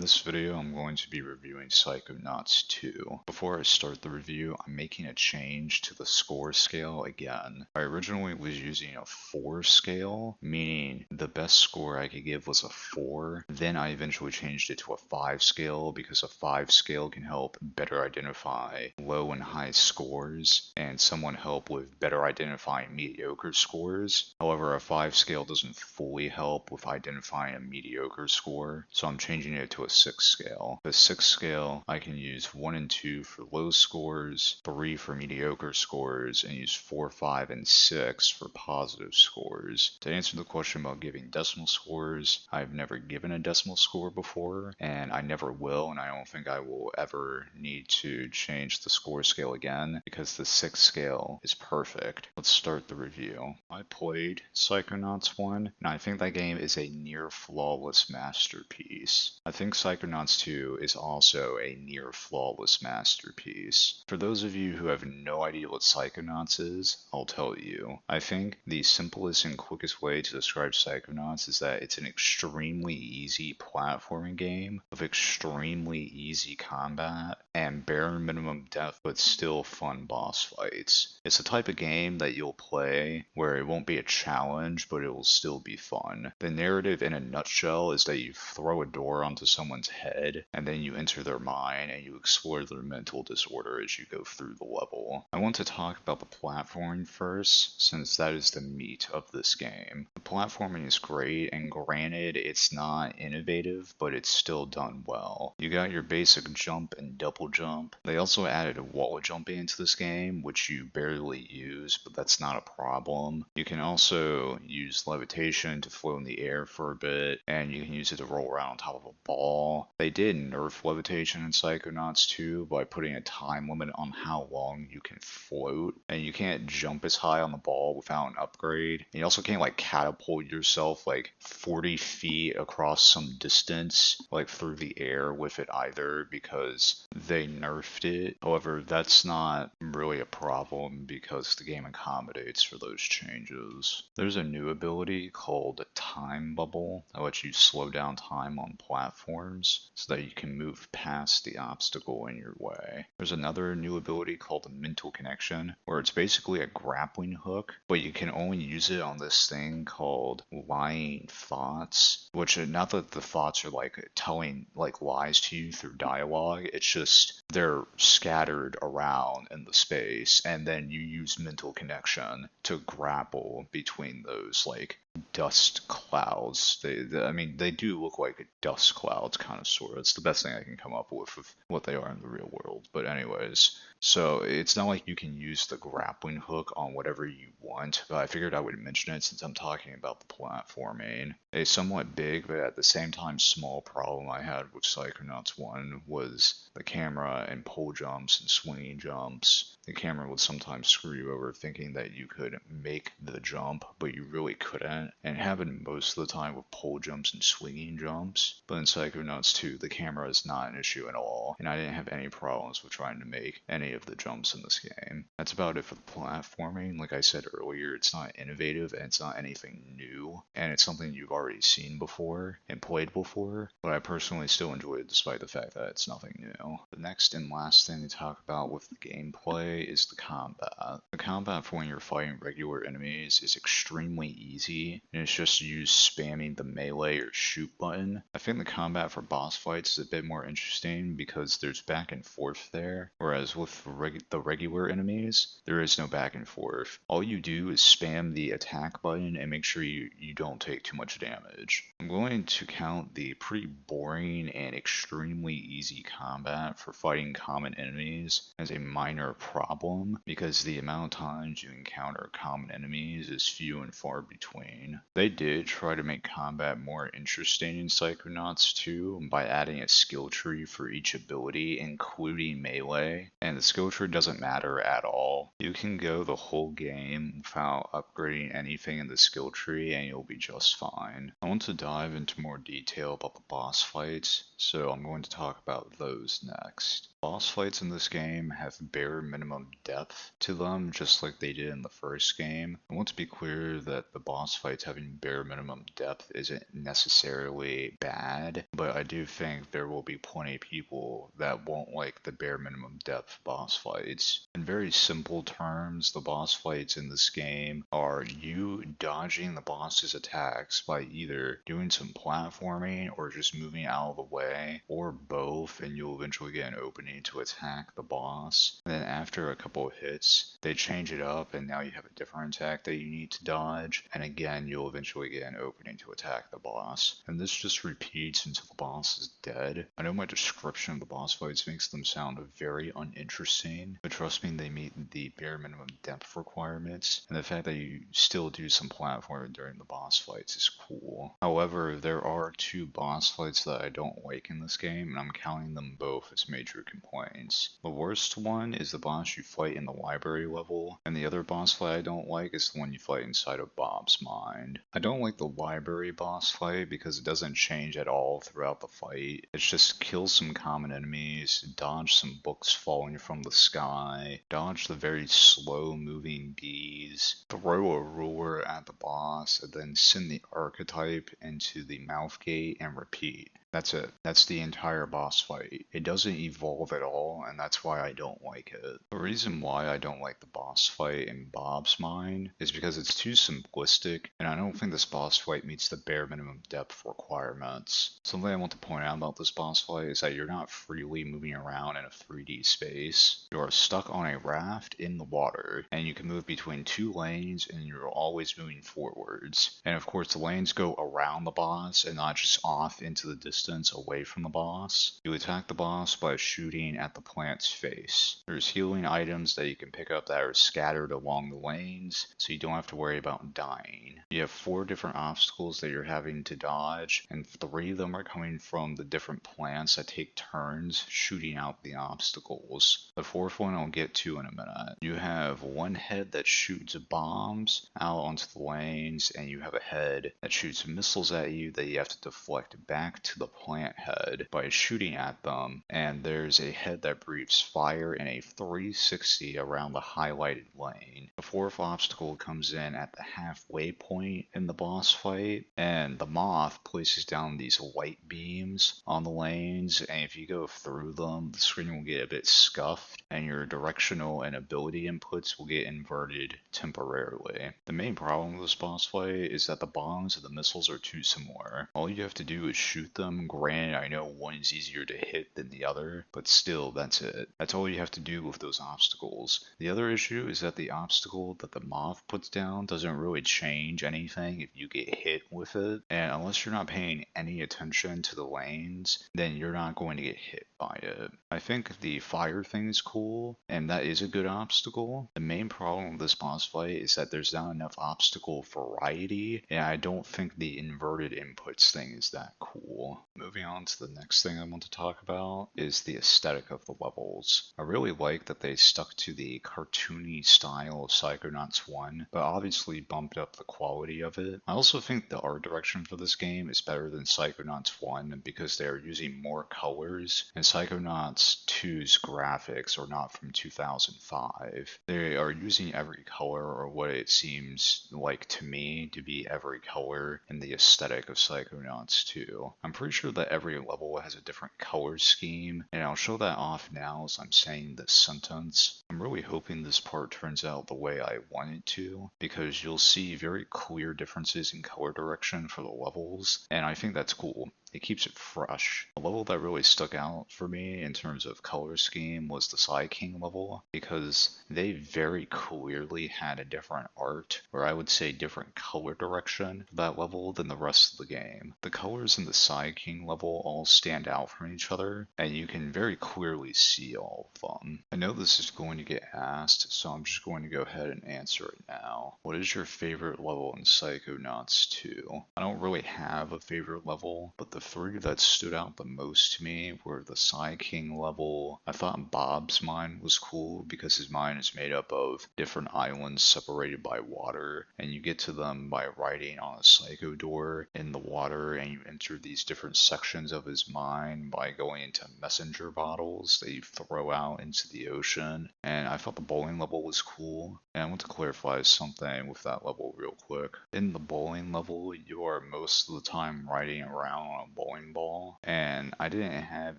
this video, I'm going to be reviewing Psychonauts 2. Before I start the review, I'm making a change to the score scale again. I originally was using a 4 scale, meaning the best score I could give was a 4. Then I eventually changed it to a 5 scale because a 5 scale can help better identify low and high scores, and somewhat help with better identifying mediocre scores. However, a 5 scale doesn't fully help with identifying a mediocre score, so I'm changing it to a 6 scale. The 6 scale, I can use 1 and 2 for low scores, 3 for mediocre scores, and use 4, 5, and 6 for positive scores. To answer the question about giving decimal scores, I've never given a decimal score before, and I never will, and I don't think I will ever need to change the score scale again, because the 6 scale is perfect. Let's start the review. I played Psychonauts 1, and I think that game is a near flawless masterpiece. I think Psychonauts 2 is also a near flawless masterpiece. For those of you who have no idea what Psychonauts is, I'll tell you. I think the simplest and quickest way to describe Psychonauts is that it's an extremely easy platforming game with extremely easy combat and bare minimum depth but still fun boss fights. It's the type of game that you'll play where it won't be a challenge, but it will still be fun. The narrative in a nutshell is that you throw a door onto someone's head, and then you enter their mind and you explore their mental disorder as you go through the level. I want to talk about the platforming first, since that is the meat of this game. The platforming is great, and granted, it's not innovative, but it's still done well. You got your basic jump and double jump. They also added a wall jumping into this game, which you barely use, but that's not a problem. You can also use levitation to float in the air for a bit, and you can use it to roll around on top of a ball. They did nerf levitation in Psychonauts 2 by putting a time limit on how long you can float, and you can't jump as high on the ball without an upgrade. And you also can't like catapult yourself like 40 feet across some distance like through the air with it either, because they nerfed it. However, that's not really a problem because the game accommodates for those changes. There's a new ability called Time Bubble that lets you slow down time on platforms so that you can move past the obstacle in your way. There's another new ability called Mental Connection, where it's basically a grappling hook, but you can only use it on this thing called lying thoughts, which not that the thoughts are like telling like lies to you through dialogue, it's just they're scattered around in the space, and then you use mental connection to grapple between those like dust clouds. They do look like dust clouds, kind of, sort of. It's the best thing I can come up with what they are in the real world. But anyways, so it's not like you can use the grappling hook on whatever you want, but I figured I would mention it since I'm talking about the platforming. A somewhat big, but at the same time small problem I had with Psychonauts 1 was the camera and pole jumps and swinging jumps. The camera would sometimes screw you over thinking that you could make the jump, but you really couldn't. And it happened most of the time with pole jumps and swinging jumps. But in Psychonauts 2, the camera is not an issue at all, and I didn't have any problems with trying to make any of the jumps in this game. That's about it for the platforming. Like I said earlier, it's not innovative and it's not anything new, and it's something you've already seen before and played before, but I personally still enjoy it despite the fact that it's nothing new. The next and last thing to talk about with the gameplay is the combat. The combat for when you're fighting regular enemies is extremely easy, and it's just you spamming the melee or shoot button. I think the combat for boss fights is a bit more interesting because there's back and forth there, whereas with the regular enemies, there is no back and forth. All you do is spam the attack button and make sure you don't take too much damage. I'm going to count the pretty boring and extremely easy combat for fighting common enemies as a minor problem, because the amount of times you encounter common enemies is few and far between. They did try to make combat more interesting in Psychonauts 2 by adding a skill tree for each ability, including melee, and the skill tree doesn't matter at all. You can go the whole game without upgrading anything in the skill tree and you'll be just fine. I want to dive into more detail about the boss fights, so I'm going to talk about those next. Boss fights in this game have bare minimum depth to them, just like they did in the first game. I want to be clear that the boss fights fights having bare minimum depth isn't necessarily bad, but I do think there will be plenty of people that won't like the bare minimum depth boss fights. In very simple terms, the boss fights in this game are you dodging the boss's attacks by either doing some platforming or just moving out of the way, or both, and you'll eventually get an opening to attack the boss. And then after a couple of hits, they change it up and now you have a different attack that you need to dodge, and again you'll eventually get an opening to attack the boss. And this just repeats until the boss is dead. I know my description of the boss fights makes them sound very uninteresting, but trust me, they meet the bare minimum depth requirements, and the fact that you still do some platforming during the boss fights is cool. However, there are two boss fights that I don't like in this game, and I'm counting them both as major complaints. The worst one is the boss you fight in the library level, and the other boss fight I don't like is the one you fight inside of Bob's mind. I don't like the library boss fight because it doesn't change at all throughout the fight. It's just kill some common enemies, dodge some books falling from the sky, dodge the very slow moving bees, throw a ruler at the boss, and then send the archetype into the mouth gate and repeat. That's it. That's the entire boss fight. It doesn't evolve at all, and that's why I don't like it. The reason why I don't like the boss fight in Bob's mind is because it's too simplistic, and I don't think this boss fight meets the bare minimum depth requirements. Something I want to point out about this boss fight is that you're not freely moving around in a 3D space. You are stuck on a raft in the water, and you can move between two lanes, and you're always moving forwards. And of course, the lanes go around the boss and not just off into the distance away from the boss. You attack the boss by shooting at the plant's face. There's healing items that you can pick up that are scattered along the lanes, so you don't have to worry about dying. You have 4 different obstacles that you're having to dodge, and 3 of them are coming from the different plants that take turns shooting out the obstacles. The 4th one I'll get to in a minute. You have one head that shoots bombs out onto the lanes, and you have a head that shoots missiles at you that you have to deflect back to the plant head by shooting at them, and there's a head that breathes fire in a 360 around the highlighted lane. The 4th obstacle comes in at the halfway point in the boss fight, and the moth places down these light beams on the lanes, and if you go through them, the screen will get a bit scuffed, and your directional and ability inputs will get inverted temporarily. The main problem with this boss fight is that the bombs and the missiles are too similar. All you have to do is shoot them. Granted, I know one is easier to hit than the other, but still, that's it. That's all you have to do with those obstacles. The other issue is that the obstacle that the moth puts down doesn't really change anything if you get hit with it, and unless you're not paying any attention to the lanes, then you're not going to get hit by it. I think the fire thing is cool, and that is a good obstacle. The main problem with this boss fight is that there's not enough obstacle variety, and I don't think the inverted inputs thing is that cool. Moving on to the next thing I want to talk about is the aesthetic of the levels. I really like that they stuck to the cartoony style of Psychonauts 1, but obviously bumped up the quality of it. I also think the art direction for this game is better than Psychonauts 1 because they are using more colors, and Psychonauts 2's graphics are not from 2005. They are using every color, or what it seems like to me to be every color in the aesthetic of Psychonauts 2. I'm pretty sure that every level has a different color scheme, and I'll show that off now as I'm saying this sentence. I'm really hoping this part turns out the way I want it to, because you'll see very clear differences in color direction for the levels, and I think that's cool. It keeps it fresh. The level that really stuck out for me in terms of color scheme was the Psy King level, because they very clearly had a different art, or I would say different color direction for that level than the rest of the game. The colors in the Psy King level all stand out from each other, and you can very clearly see all of them. I know this is going to get asked, so I'm just going to go ahead and answer it now. What is your favorite level in Psychonauts 2? I don't really have a favorite level, but the 3 that stood out the most to me were the Psy King level. I thought Bob's mind was cool because his mind is made up of different islands separated by water, and you get to them by riding on a psycho door in the water, and you enter these different sections of his mind by going into messenger bottles that you throw out into the ocean. And I thought the bowling level was cool And I want to clarify something with that level real quick. In the bowling level, you are most of the time riding around on a bowling ball, and I didn't have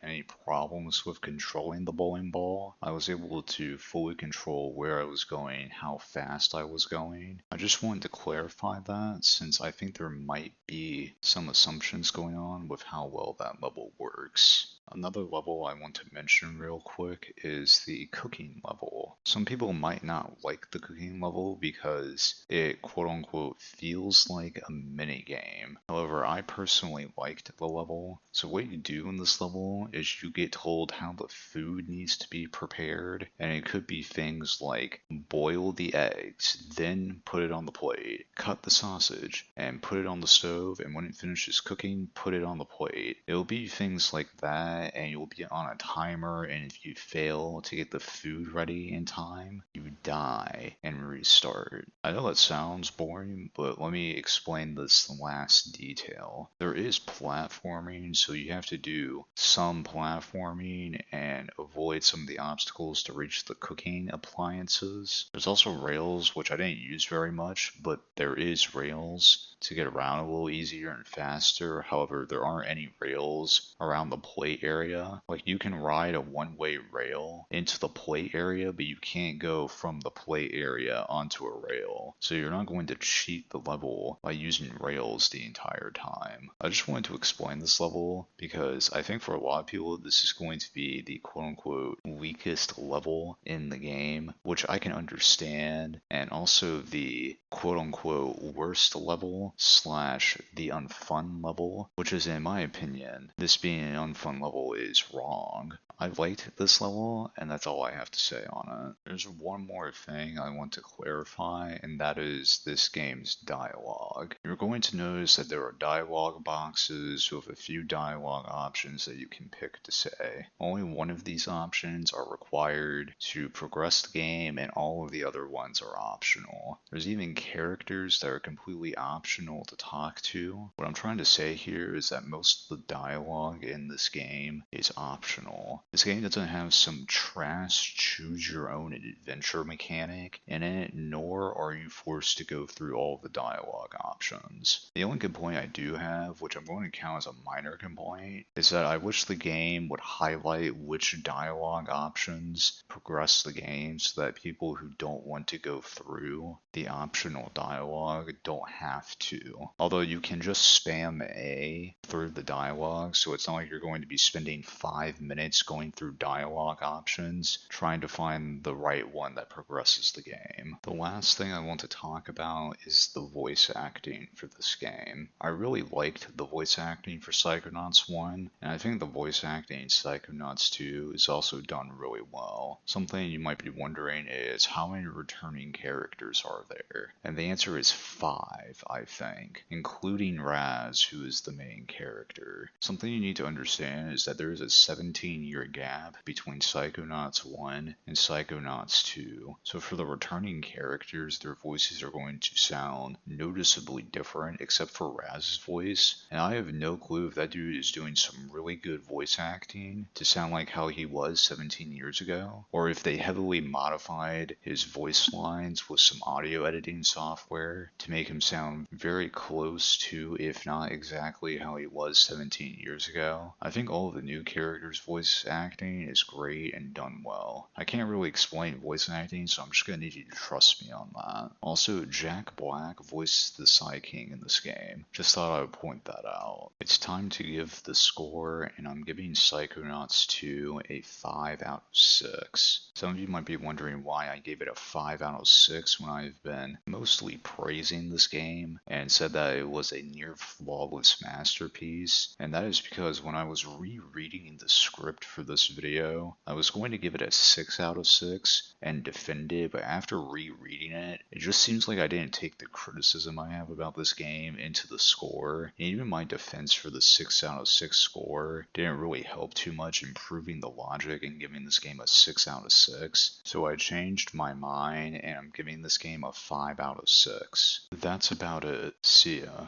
any problems with controlling the bowling ball. I was able to fully control where I was going, how fast I was going. I just wanted to clarify that since I think there might be some assumptions going on with how well that level works. Another level I want to mention real quick is the cooking level. Some people might not like the cooking level because it quote unquote feels like a mini game. However, I personally liked the level. So what you do in this level is you get told how the food needs to be prepared, and it could be things like boil the eggs, then put it on the plate, cut the sausage, and put it on the stove, and when it finishes cooking, put it on the plate. It'll be things like that, and you'll be on a timer, and if you fail to get the food ready in time, you die and restart. I know that sounds boring, but let me explain this last detail. There is platforming, so you have to do some platforming and avoid some of the obstacles to reach the cooking appliances. There's also rails, which I didn't use very much, but there is rails to get around a little easier and faster. However, there aren't any rails around the plate area. Like, you can ride a one-way rail into the plate area, but you can't go from the plate area onto a rail. So you're not going to cheat the level by using rails the entire time. I just wanted to explain this level because I think for a lot of people this is going to be the quote-unquote weakest level in the game, which I can understand, and also the quote-unquote worst level slash the unfun level, which is, in my opinion, this being an unfun level is wrong. I liked this level, and that's all I have to say on it. There's one more thing I want to clarify, and that is this game's dialogue. You're going to notice that there are dialogue boxes with a few dialogue options that you can pick to say. Only one of these options are required to progress the game, and all of the other ones are optional. There's even characters that are completely optional to talk to. What I'm trying to say here is that most of the dialogue in this game is optional. This game doesn't have some trash choose your own adventure mechanic in it, nor are you forced to go through all of the dialogue options. The only complaint I do have, which I'm going to count as a minor complaint, is that I wish the game would highlight which dialogue options progress the game so that people who don't want to go through the optional dialogue don't have to. Although you can just spam A through the dialogue, so it's not like you're going to be spending 5 minutes going through dialogue options trying to find the right one that progresses the game. The last thing I want to talk about is the voice acting for this game. I really liked the voice acting for Psychonauts 1, and I think the voice acting in Psychonauts 2 is also done really well. Something you might be wondering is how many returning characters are there? And the answer is 5, I think, including Raz, who is the main character. Something you need to understand is that there is a 17-year gap between Psychonauts 1 and Psychonauts 2. So for the returning characters, their voices are going to sound noticeably different, except for Raz's voice. And I have no clue if that dude is doing some really good voice acting to sound like how he was 17 years ago, or if they heavily modified his voice lines with some audio editing software to make him sound very close to, if not exactly how he was 17 years ago. I think all of the new characters' voice acting is great and done well. I can't really explain voice acting, so I'm just gonna need you to trust me on that. Also, Jack Black voiced the Psy King in this game. Just thought I would point that out. It's time to give the score, and I'm giving Psychonauts 2 a 5 out of 6. Some of you might be wondering why I gave it a 5 out of 6 when I've been mostly praising this game and said that it was a near flawless masterpiece, and that is because when I was rereading the script for this video, I was going to give it a 6 out of 6 and defend it, but after rereading it, it just seems like I didn't take the criticism I have about this game into the score, and even my defense for the 6 out of 6 score didn't really help too much in proving the logic and giving this game a 6 out of 6, so I changed my mind and I'm giving this game a 5 out of 6. That's about it. See ya.